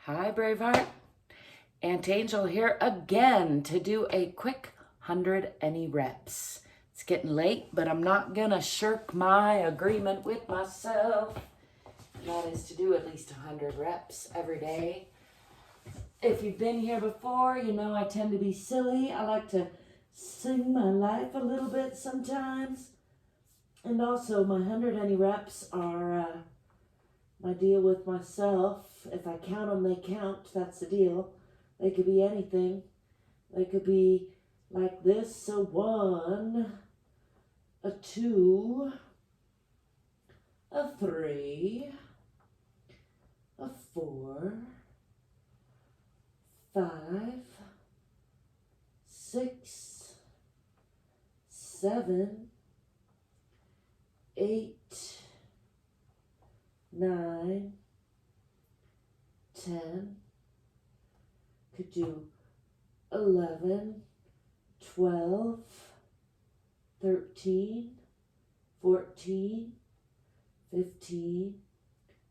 Hi, Braveheart. Aunt Angel here again to do a quick 100 any reps. It's getting late, but I'm not gonna shirk my agreement with myself. And that is to do at least 100 reps every day. If you've been here before, you know I tend to be silly. I like to sing my life a little bit sometimes. And also my 100 any reps are my deal with myself. If I count them, they count. That's the deal. They could be anything. They could be like this: a 1, a 2, a 3, a 4, 5, 6, 7, 8, 9, 10, could do 11, 12, 13, 14, 15,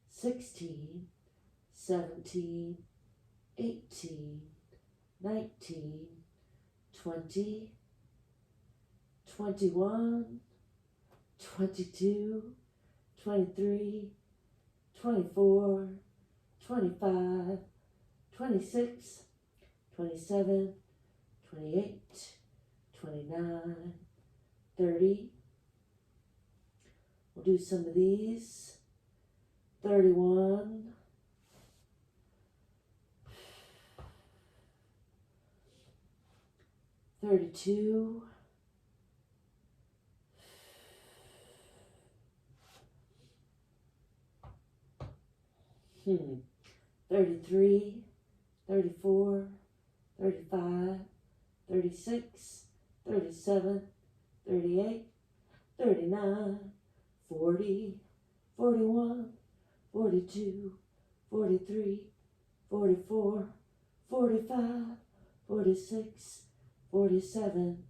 16, 17, 18, 19, 20, 21, 22, 23, 24, 25, 26, 27, 28, 29, 30. We'll do some of these. 31, 32, 33, 34, 35, 36, 37, 38, 39, 40, 41, 42, 43, 44, 45, 46, 47,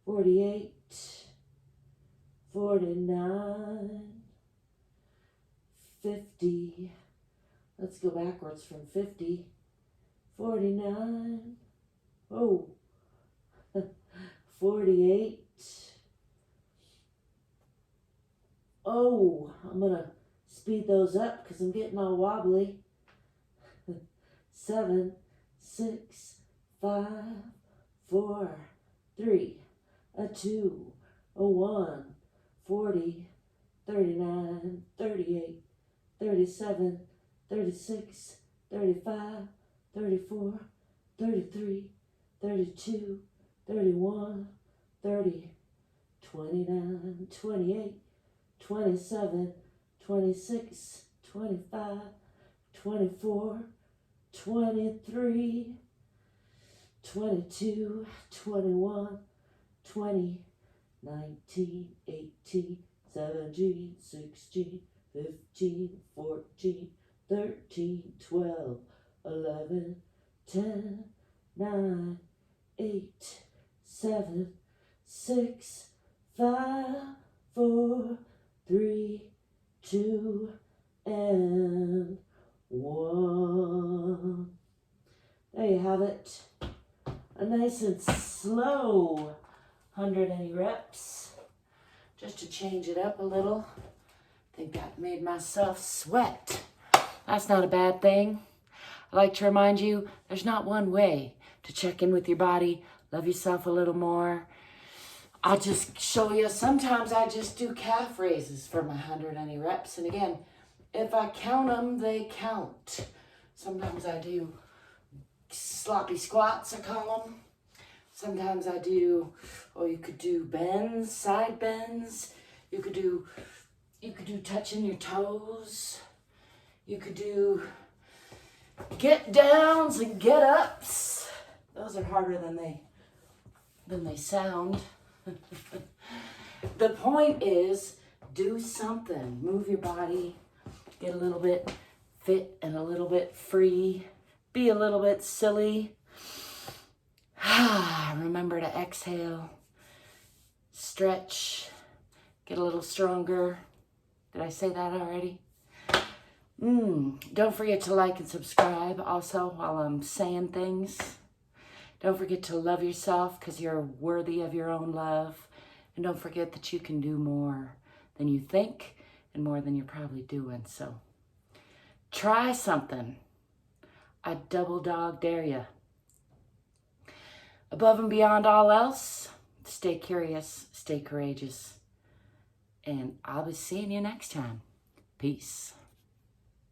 48, 49, 50. Let's go backwards from 50. 49. Oh. 48. Oh, I'm going to speed those up because I'm getting all wobbly. 7, 6, 5, 4, 3, a 2, a 1, 40, 39, 38, 37, 36, 35, 34, 33, 32, 31, 30, 29, 28, 27, 26, 25, 24, 23, 22, 21, 20, 19, 18, 17, 16, 15, 14, 13, 12, 11, 10, 9, 8, 7, 6, 5, 4, 3, 2, and 1. There you have it. A nice and slow 100 any reps. Just to change it up a little. I think that made myself sweat. That's not a bad thing. I like to remind you, there's not one way to check in with your body, love yourself a little more. I'll just show you, sometimes I just do calf raises for my 100 any reps. And again, if I count them, they count. Sometimes I do sloppy squats, I call them. Sometimes I do, you could do bends, side bends. You could do touching your toes. You could do get downs and get ups. Those are harder than they sound. The point is, do something. Move your body. Get a little bit fit and a little bit free. Be a little bit silly. Remember to exhale. Stretch. Get a little stronger. Did I say that already? Don't forget to like and subscribe also while I'm saying things. Don't forget to love yourself because you're worthy of your own love. And don't forget that you can do more than you think and more than you're probably doing. So try something. I double dog dare you. Above and beyond all else, stay curious, stay courageous. And I'll be seeing you next time. Peace.